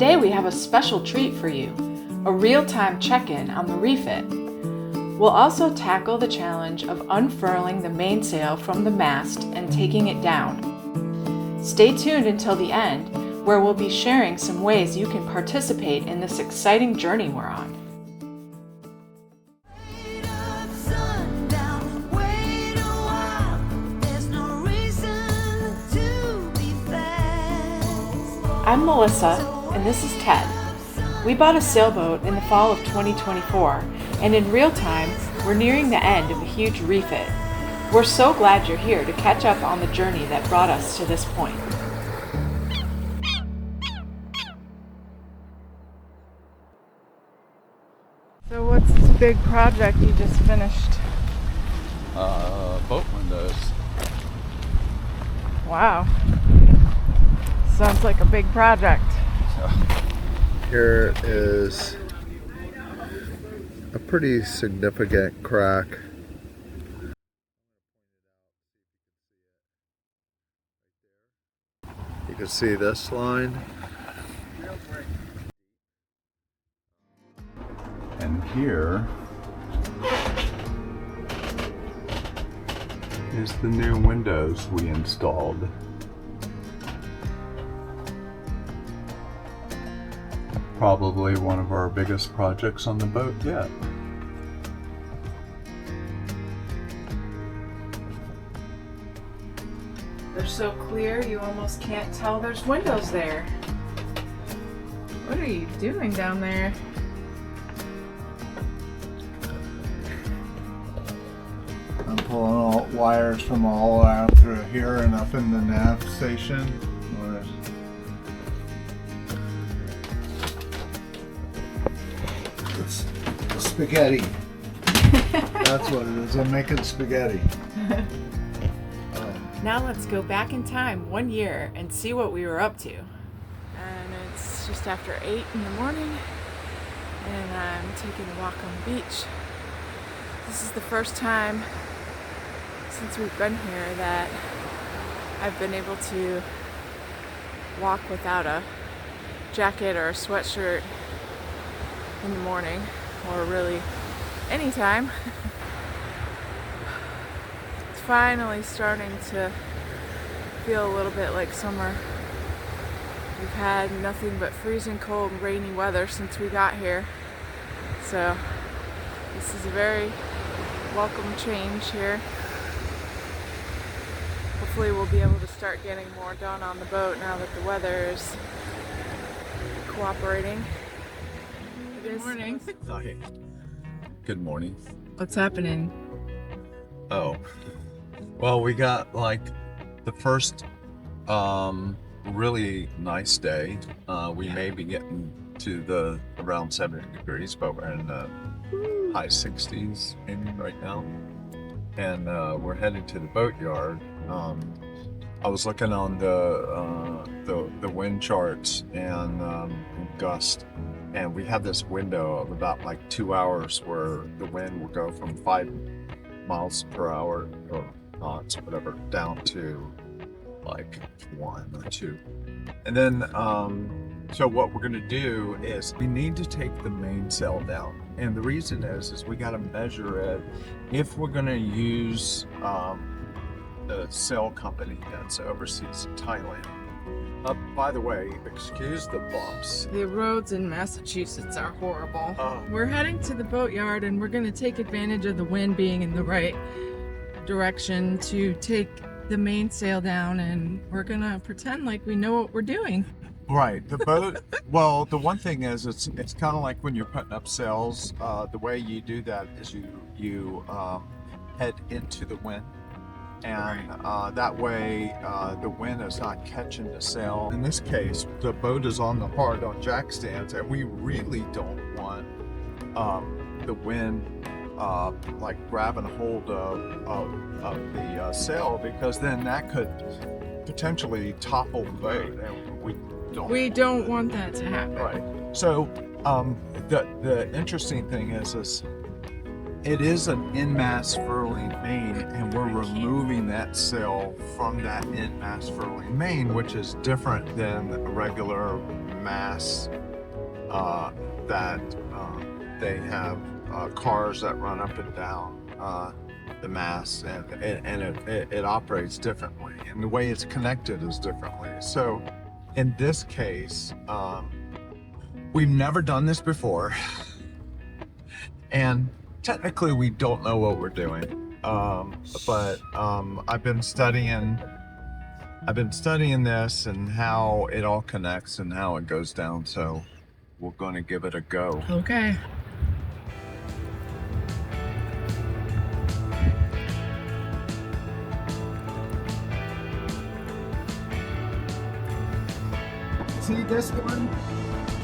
Today we have a special treat for you, a real-time check-in on the refit. We'll also tackle the challenge of unfurling the mainsail from the mast and taking it down. Stay tuned until the end, where we'll be sharing some ways you can participate in this exciting journey we're on. I'm Melissa, and this is Ted. We bought a sailboat in the fall of 2024, and in real time, we're nearing the end of a huge refit. We're so glad you're here to catch up on the journey that brought us to this point. So what's this big project you just finished? Boat windows. Wow. Sounds like a big project. Here is a pretty significant crack. You can see this line. And here is the new windows we installed. Probably one of our biggest projects on the boat yet. They're so clear you almost can't tell there's windows there. What are you doing down there? I'm pulling all wires from all out through here and up in the nav station. It's spaghetti. That's what it is. I'm making spaghetti. Now let's go back in time 1 year and see what we were up to. And it's just after 8 in the morning, and I'm taking a walk on the beach. This is the first time since we've been here that I've been able to walk without a jacket or a sweatshirt in the morning, or really anytime. It's finally starting to feel a little bit like summer. We've had nothing but freezing cold and rainy weather since we got here, so this is a very welcome change here. Hopefully we'll be able to start getting more done on the boat now that the weather is cooperating. Good morning. Hi. Good morning. What's happening? Oh, well, we got like the first really nice day. We may be getting to the around 70 degrees, but we're in the high 60s maybe right now. And we're headed to the boatyard. I was looking on the wind charts and gust, and we have this window of about like 2 hours where the wind will go from 5 miles per hour or knots, whatever, down to like 1 or 2. And then so what we're going to do is we need to take the mainsail down, and the reason is we got to measure it if we're going to use the sail company that's overseas in Thailand. By the way, excuse the bumps. The roads in Massachusetts are horrible. We're heading to the boatyard, and we're going to take advantage of the wind being in the right direction to take the mainsail down, and we're going to pretend like we know what we're doing. Right. The boat, well, the one thing is it's kind of like when you're putting up sails. The way you do that is you head into the wind. And that way the wind is not catching the sail. In this case, the boat is on the hard on jack stands, and we really don't want the wind like grabbing hold of the sail, because then that could potentially topple the boat, and we don't want that to happen. Right. So the interesting thing is it is an in-mast furling main, and we're removing that sail from that in-mast furling main, which is different than a regular masts that they have cars that run up and down the mast, and it operates differently, and the way it's connected is differently. So in this case, we've never done this before, and technically we don't know what we're doing, but I've been studying this and how it all connects and how it goes down, so we're going to give it a go. Okay. See this one?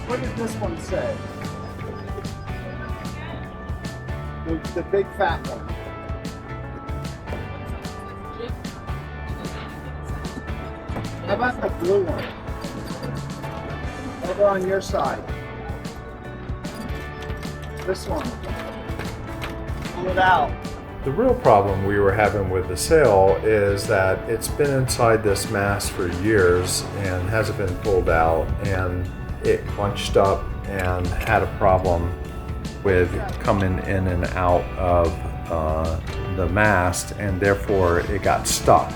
What does this one say? The big fat one. How about the blue one? Over on your side. This one. Pull it out. The real problem we were having with the sail is that it's been inside this mast for years and hasn't been pulled out, and it bunched up and had a problem with coming in and out of the mast, and therefore it got stuck.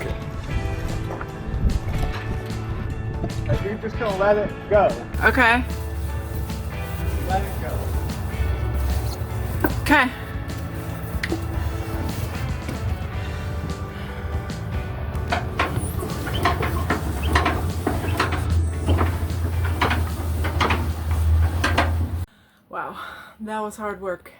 You're just gonna let it go. Okay. Let it go. Okay. Wow, that was hard work.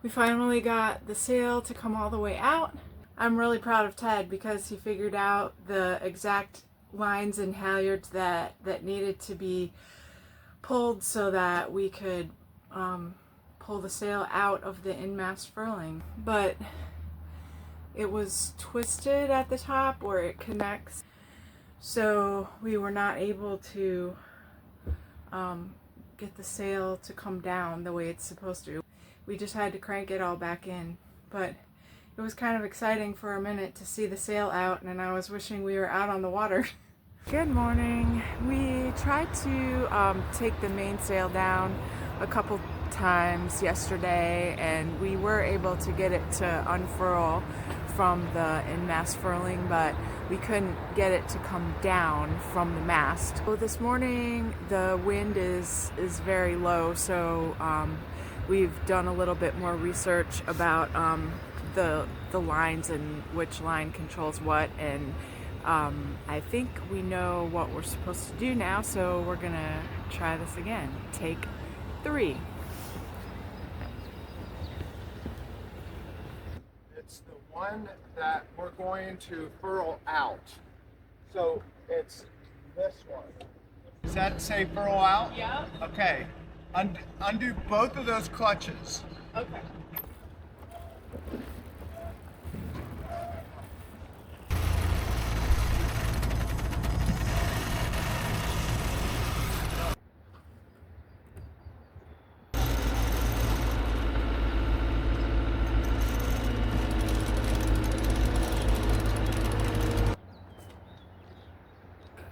We finally got the sail to come all the way out. I'm really proud of Ted because he figured out the exact lines and halyards that needed to be pulled so that we could pull the sail out of the in-mast furling. But it was twisted at the top where it connects, so we were not able to get the sail to come down the way it's supposed to. We just had to crank it all back in, but it was kind of exciting for a minute to see the sail out, and I was wishing we were out on the water. Good morning. We tried to take the mainsail down a couple times yesterday, and we were able to get it to unfurl from the in-mast furling, but we couldn't get it to come down from the mast. Well, this morning the wind is very low, so we've done a little bit more research about the lines and which line controls what, and I think we know what we're supposed to do now, so we're gonna try this again. Take 3. It's the one that we're going to furl out. So it's this one. Does that say furl out? Yeah. Okay. Undo both of those clutches. Okay.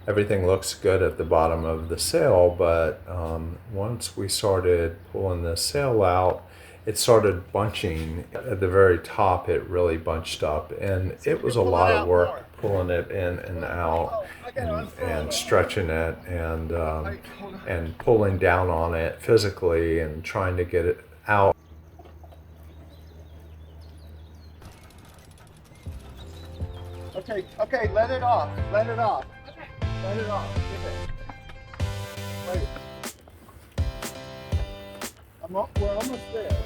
Everything looks good at the bottom of the sail, but once we started pulling the sail out, it started bunching. At the very top, it really bunched up, and it was a lot of work pulling it in and out and stretching it and pulling down on it physically and trying to get it out. Okay, let it off. Let it off. Let it off. Give it. Wait. We're almost there.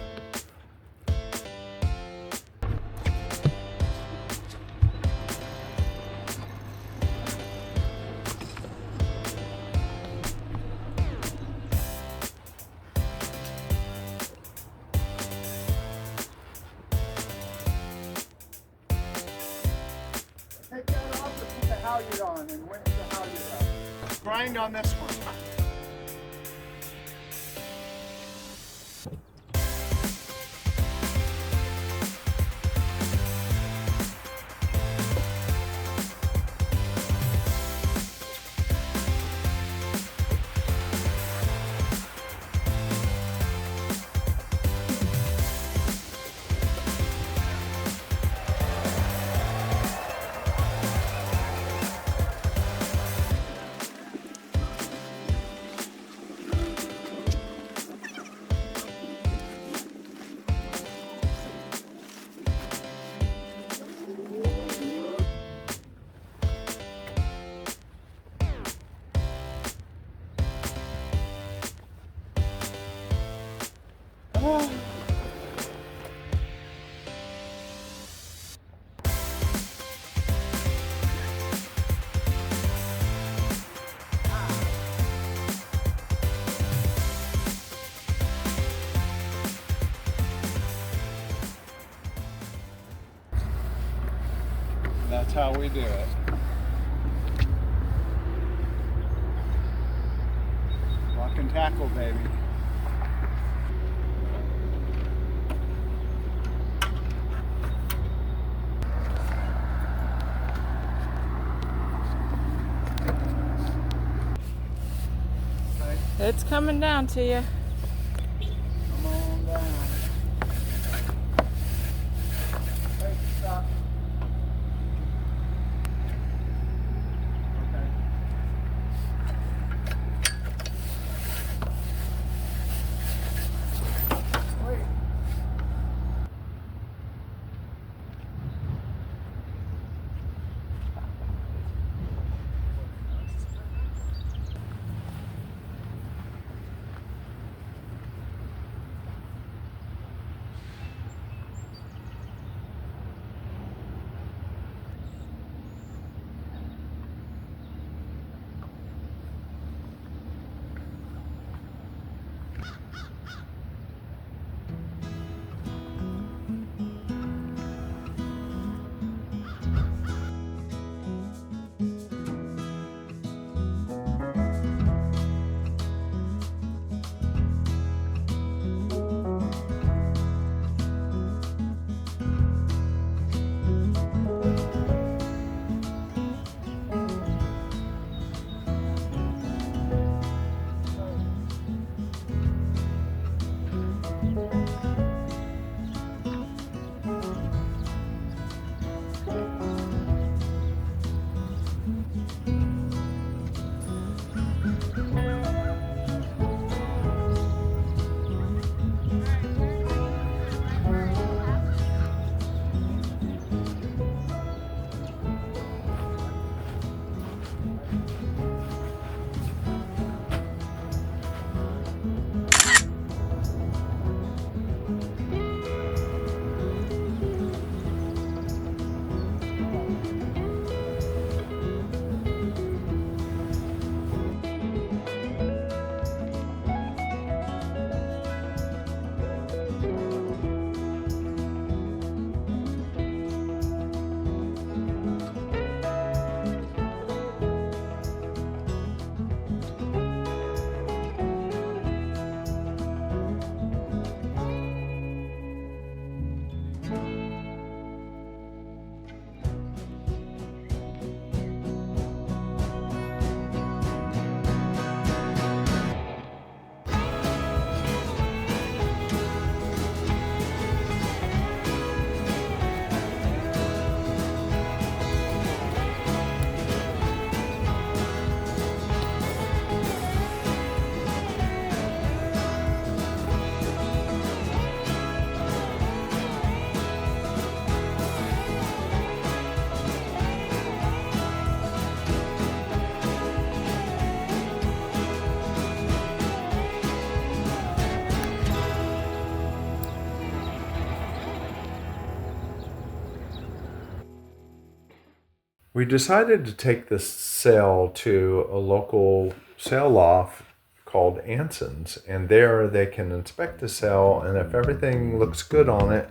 Take that off and put the halyard on, and winch the halyard up. Grind on this one. That's how we do it. Lock and tackle, baby. It's coming down to you. Come on down. Hey, stop. Okay. Wait. We decided to take this sail to a local sail loft called Anson's, and there they can inspect the sail, and if everything looks good on it,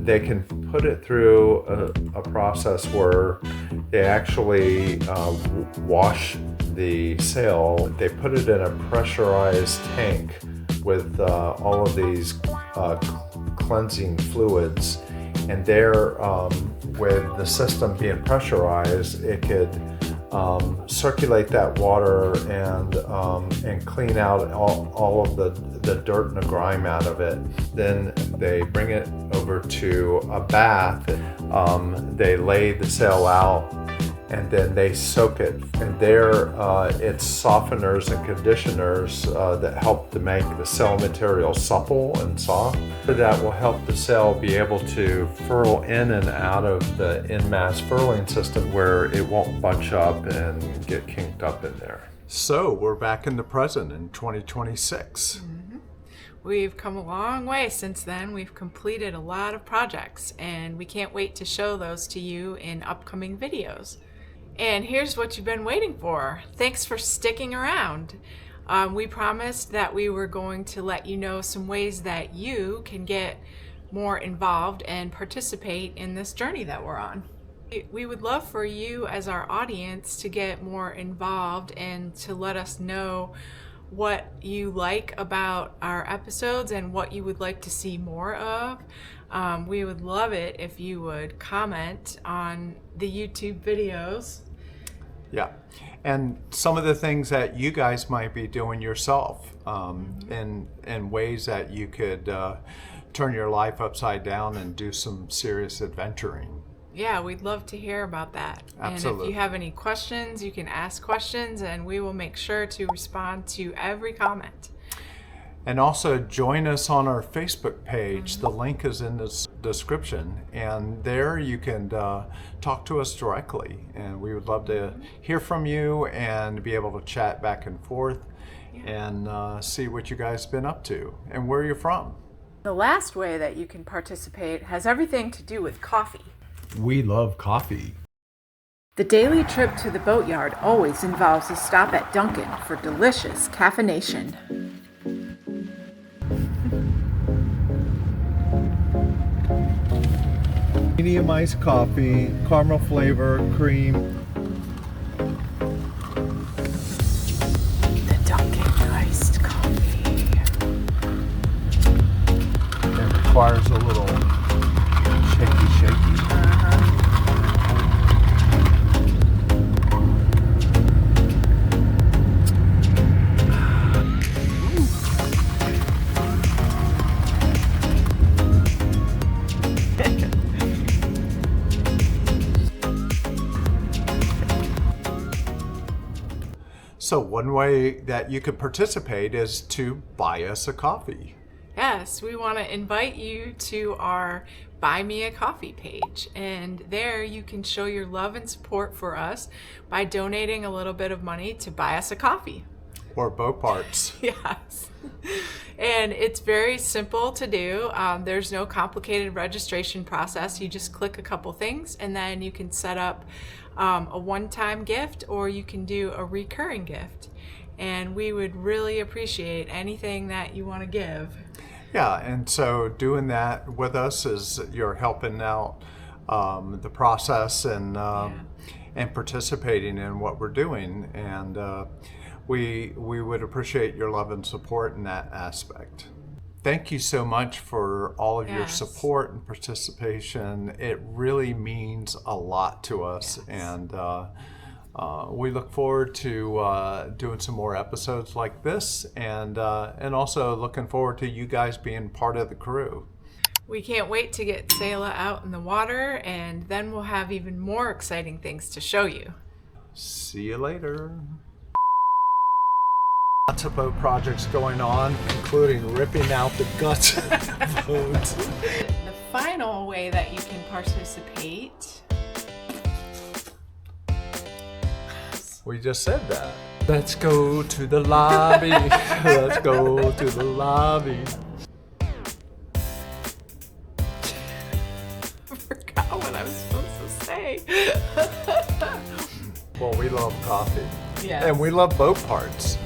they can put it through a process where they actually wash the sail. They put it in a pressurized tank with all of these cleansing fluids, and there, with the system being pressurized, it could circulate that water and clean out all of the dirt and the grime out of it. Then they bring it over to a bath. They lay the sail out, and then they soak it. And there, it's softeners and conditioners that help to make the sail material supple and soft. That will help the sail be able to furl in and out of the in-mast furling system where it won't bunch up and get kinked up in there. So we're back in the present in 2026. We've come a long way since then. We've completed a lot of projects, and we can't wait to show those to you in upcoming videos. And here's what you've been waiting for. Thanks for sticking around. We promised that we were going to let you know some ways that you can get more involved and participate in this journey that we're on. We would love for you as our audience to get more involved and to let us know what you like about our episodes and what you would like to see more of. We would love it if you would comment on the YouTube videos. Yeah, and some of the things that you guys might be doing yourself, in ways that you could turn your life upside down and do some serious adventuring. Yeah, we'd love to hear about that. Absolutely. And if you have any questions, you can ask questions and we will make sure to respond to every comment. And also join us on our Facebook page. The link is in the description, and there you can talk to us directly. And we would love to hear from you and be able to chat back and forth and see what you guys have been up to and where you're from. The last way that you can participate has everything to do with coffee. We love coffee. The daily trip to the boatyard always involves a stop at Dunkin' for delicious caffeination. Medium iced coffee, caramel flavor, cream. The Dunkin' iced coffee. It requires a little shaky. So one way that you could participate is to buy us a coffee. Yes, we want to invite you to our Buy Me a Coffee page, and there you can show your love and support for us by donating a little bit of money to buy us a coffee. Or boat parts. Yes. And it's very simple to do. There's no complicated registration process. You just click a couple things and then you can set up a one-time gift, or you can do a recurring gift. And we would really appreciate anything that you want to give. Yeah, and so doing that with us is you're helping out the process and participating in what we're doing. And we would appreciate your love and support in that aspect. Thank you so much for all of your support and participation. It really means a lot to us, and we look forward to doing some more episodes like this, and also looking forward to you guys being part of the crew. We can't wait to get Selah out in the water, and then we'll have even more exciting things to show you. See you later. Lots of boat projects going on, including ripping out the guts of the boats. The final way that you can participate. We just said that. Let's go to the lobby. Let's go to the lobby. I forgot what I was supposed to say. Well, we love coffee. Yes. And we love boat parts.